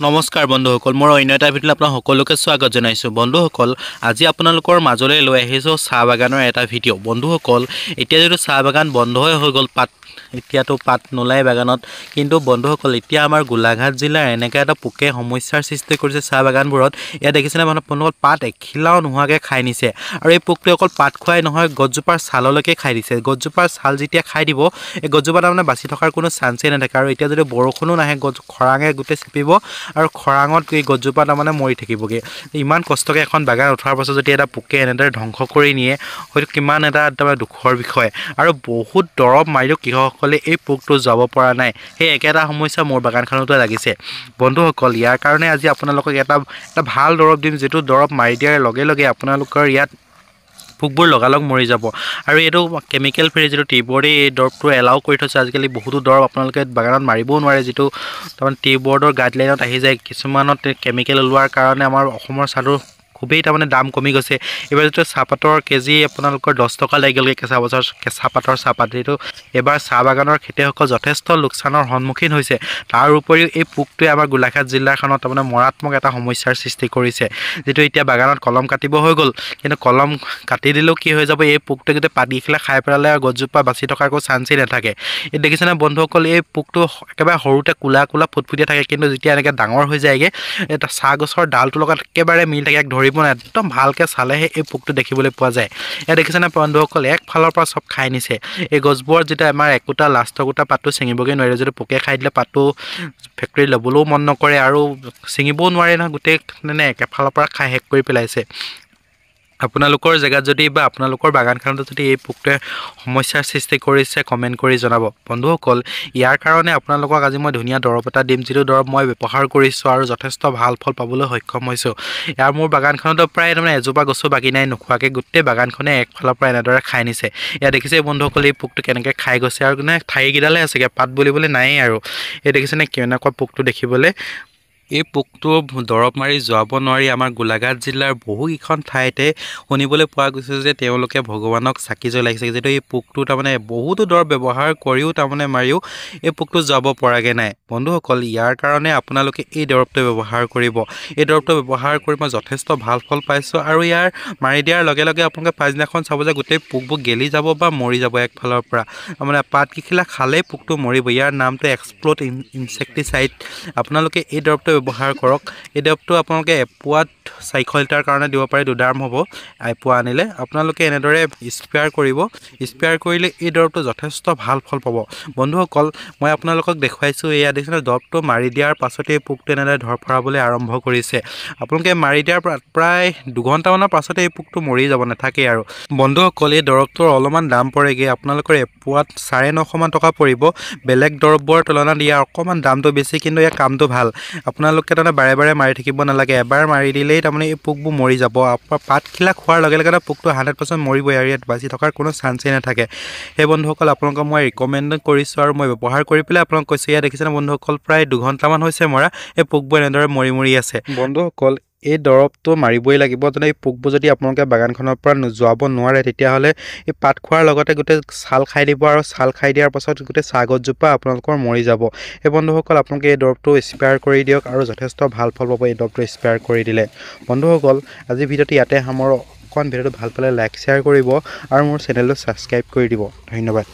নমস্কাৰ বন্ধুসকল মোৰ অন্য এটা ভিডিঅ'ত আপোনাক সকলোকে স্বাগত জনাইছোঁ বন্ধুসকল আজি আপোনালোকৰ মাজলৈ লৈ আহিছোঁ চাহ বাগানৰ এটা ভিডিঅ' বন্ধুসকল এতিয়া যেটো চাহ বাগান বন্ধই হৈ গ'ল পাত এতিয়াতো পাত নোলাই বাগানত কিন্তু বন্ধুসকল এতিয়া আমাৰ গোলাঘাট জিলাৰ এনেকা এটা পোকে সমস্যাৰ সৃষ্টি কৰিছে চাহ বাগানবোৰত ইয়া দেখিছেনে বন্ধুসকল পাত এখিলাও নোহোৱাকৈ খাই নিছে আৰু এই পোকটোৱে অকল পাত খোৱাই নহয় গছজোপাৰ ছাললৈকে খাই দিছে গছজোপাৰ ছাল যেতিয়া খাই দিব এই গছজোপা তাৰমানে বাচি থকাৰ কোনো চান্সেই নাথাকে আৰু এতিয়া যদি বৰষুণো নাহে গছ খৰাঙে গোটেই চেপিব আৰু খৰাঙত এই গছজোপা তাৰমানে মৰি থাকিবগে ইমান কষ্টকে এখন বাগান উঠাৰ পাছত যদি এটা পোকে এনেদৰে ধ্বংস কৰি নিয়ে হয়তো কিমান এটা তাৰমানে দুখৰ বিষয় আৰু বহুত দৰৱ মাৰিও কৃষকসকলে এই পোকটো যাব পৰা নাই সেই একেটা সমস্যা মোৰ বাগানখনতো লাগিছে বন্ধুসকল ইয়াৰ কাৰণে আজি আপোনালোকক এটা ভাল দৰৱ দিম যেটো দৰৱ মাৰি দিয়াৰ লগে লগে আপোনালোকৰ ইয়াত পোকবোৰ লগালগ মৰি যাব আৰু এটো কেমিক্যাল ফ্ৰী যেটো টিবৰ্ডে এই দৰৱটো এলাউ কৰি থৈছে আজিকালি বহুত দৰৱ আপোনালোকে বাগানত মাৰিবও নোৱাৰে যেটো তাৰমানে টিবৰ্ডৰ গাইডলাইনত আহি যায় কিছুমানত কেমিক্যাল ওলোৱাৰ কাৰণে আমাৰ অসমৰ চাহৰ খুবেই তাৰমানে দাম কমি গৈছে এবাৰ যেটো চাহপাতৰ কেজি আপোনালোকৰ 10 টকা লাগি গ'লগে কেঁচা পাতৰ চাহপাত যেটো এবাৰ চাহ বাগানৰ খেতিয়কসকল যথেষ্ট লোকচানৰ সন্মুখীন হৈছে তাৰ উপৰিও এই পোকটোৱে আমাৰ গোলাঘাট জিলাখনত তাৰমানে মৰাত্মক এটা সমস্যাৰ সৃষ্টি কৰিছে যেটো এতিয়া বাগানত কলম কাটিব হৈ গ'ল কিন্তু কলম কাটি দিলেও কি হৈ যাব এই পোকটোৱে যদি পাদিখিলা খাই পেলালে আৰু গছজোপা বাচি থকাৰ কোনো চান্সেই নাথাকে এই দেখিছেনে বন্ধুসকল এই পোকটো একেবাৰে সৰুতে কুলা ফুটফুটিয়া থাকে কিন্তু যেতিয়া এনেকৈ ডাঙৰ হৈ যায়গে এটা চাহ গছৰ ডালটোৰ লগত একেবাৰে মিল থাকে ধৰিব নাই একদম ভালকৈ চালেহে এই পোকটো দেখিবলৈ পোৱা যায় এয়া দেখিছেনে বন্ধুসকল এক ফালৰ পৰা সব খাই নিছে এই গছবোৰ যেতিয়া আমাৰ একোটা লাষ্টৰ গোটা পাতটো ছিঙিবগে নোৱাৰে যদি পোকে খাই দিলে পাতটো ফেক্টৰী ল'বলৈও মন নকৰে আৰু ছিঙিবও নোৱাৰে না গোটেই মানে একেফালৰ পৰা খাই শেষ কৰি পেলাইছে আপোনালোকৰ জেগাত যদি বা আপোনালোকৰ বাগানখনত যদি এই পোকটোৱে সমস্যাৰ সৃষ্টি কৰিছে কমেন্ট কৰি জনাব বন্ধুসকল ইয়াৰ কাৰণে আপোনালোকক আজি মই ধুনীয়া দৰৱ এটা দিম যেটো দৰৱ মই ব্যৱহাৰ কৰিছো আৰু যথেষ্ট ভাল ফল পাবলৈ সক্ষম হৈছো ইয়াৰ মোৰ বাগানখনত প্ৰায় তাৰমানে এজোপা গছো বাকি নাই নোখোৱাকে গোটেই বাগানখনে একফালৰ পৰা এনেদৰে খাই নিছে ইয়া দেখিছে বন্ধুসকল এই পোকটো কেনেকৈ খাই গৈছে আৰু মানে ঠাই গিডালে আছেগে পাত বুলিবলৈ নাই আৰু এই দেখিছেনে কেনেকুৱা পোকটো দেখিবলৈ এই পোকটো দৰৱ মাৰি যোৱাব নোৱাৰি আমাৰ গোলাঘাট জিলাৰ বহুকেইখন ঠাইতে শুনিবলৈ পোৱা গৈছে যে তেওঁলোকে ভগৱানক চাকি জ্বলাইছে যেটো এই পোকটো তাৰমানে বহুতো দৰৱ ব্যৱহাৰ কৰিও তাৰমানে মাৰিও এই পোকটো যাব পৰাগে নাই বন্ধুসকল ইয়াৰ কাৰণে আপোনালোকে এই দৰৱটো ব্যৱহাৰ কৰিব এই দৰৱটো ব্যৱহাৰ কৰি মই যথেষ্ট ভাল ফল পাইছো আৰু ইয়াৰ মাৰি দিয়াৰ লগে লগে আপোনালোকে পাছদিনাখন চাব যে গোটেই পোকবোৰ গেলি যাব বা মৰি যাব একফালৰ পৰা মানে পাত কিখিলা খালে পোকটো মৰিব ইয়াৰ নামটো এক্সপ্লোড ইনসেক্টিসাইড আপোনালোকে এই দৰৱটো ব্যৱহাৰ কৰক এই দৰৱটো আপোনালোকে এপুৱাত 4 লিটাৰ কাৰণে দিব পাৰে দুডাৰ্ম হ'ব এপুৱা আনিলে আপোনালোকে এনেদৰে স্প্ৰেয়াৰ কৰিব স্প্ৰেয়াৰ কৰিলে এই দৰৱটো যথেষ্ট ভাল ফল পাব বন্ধুসকল মই আপোনালোকক দেখুৱাইছো এয়া দেখিছেনে দৰৱটো মাৰি দিয়াৰ পাছতে এই পোকটো এনেদৰে ধৰফৰাবলৈ আৰম্ভ কৰিছে আপোনালোকে মাৰি দিয়াৰ প্ৰায় 2 ঘণ্টামানৰ পাছতে এই পোকটো মৰি যাব নাথাকে আৰু বন্ধুসকল এই দৰৱটোৰ অলপমান দাম পৰেগে আপোনালোকৰ এপুৱাত 950 টকা পৰিব বেলেগ দৰৱৰ তুলনাত ইয়াৰ অকমান দামটো বেছি কিন্তু ইয়াৰ কামটো ভাল আপোনালোকে তাৰমানে বাৰে বাৰে মাৰি থাকিব নালাগে এবাৰ মাৰি দিলেই তাৰমানে এই পোকবোৰ মৰি যাব পাতখিলা খোৱাৰ লগে লগে পোকটো 100% মৰিব আৰু ইয়াত বাচি থকাৰ কোনো চান্সেই নাথাকে সেই বন্ধুসকল আপোনালোকক মই ৰিকমেণ্ড কৰিছো আৰু মই ব্যৱহাৰ কৰি পেলাই আপোনালোক কৈছো ইয়া দেখিছেনে বন্ধুসকল প্ৰায় 2 ঘণ্টামান হৈছে মৰা এই পোকবোৰ এনেদৰে মৰি আছে বন্ধুসকল এই দৰৱটো মাৰিবই লাগিব যেনে এই পোকবোৰ যদি আপোনালোকে বাগানখনৰ পৰা যোৱাব নোৱাৰে তেতিয়া হলে এই পাত খোৱাৰ লগতে গোটেই ছাল খাই দিব আৰু ছাল খাই দিয়াৰ পাছত গোটেই সাগজজোপা আপোনালোকৰ মৰি যাব এই বন্ধুসকল আপোনালোকে এই দৰৱটো স্প্ৰেয়াৰ কৰি দিয়ক আৰু যথেষ্ট ভাল ফল পাব এই দৰৱটো স্প্ৰেয়াৰ কৰি দিলে বন্ধুসকল আজি ভিডিঅ'টো ইয়াতে সামৰো ভিডিঅ'টো ভাল পালে লাইক শ্বেয়াৰ কৰিব আৰু মোৰ চেনেলটো সাবস্ক্ৰাইব কৰি দিব ধন্যবাদ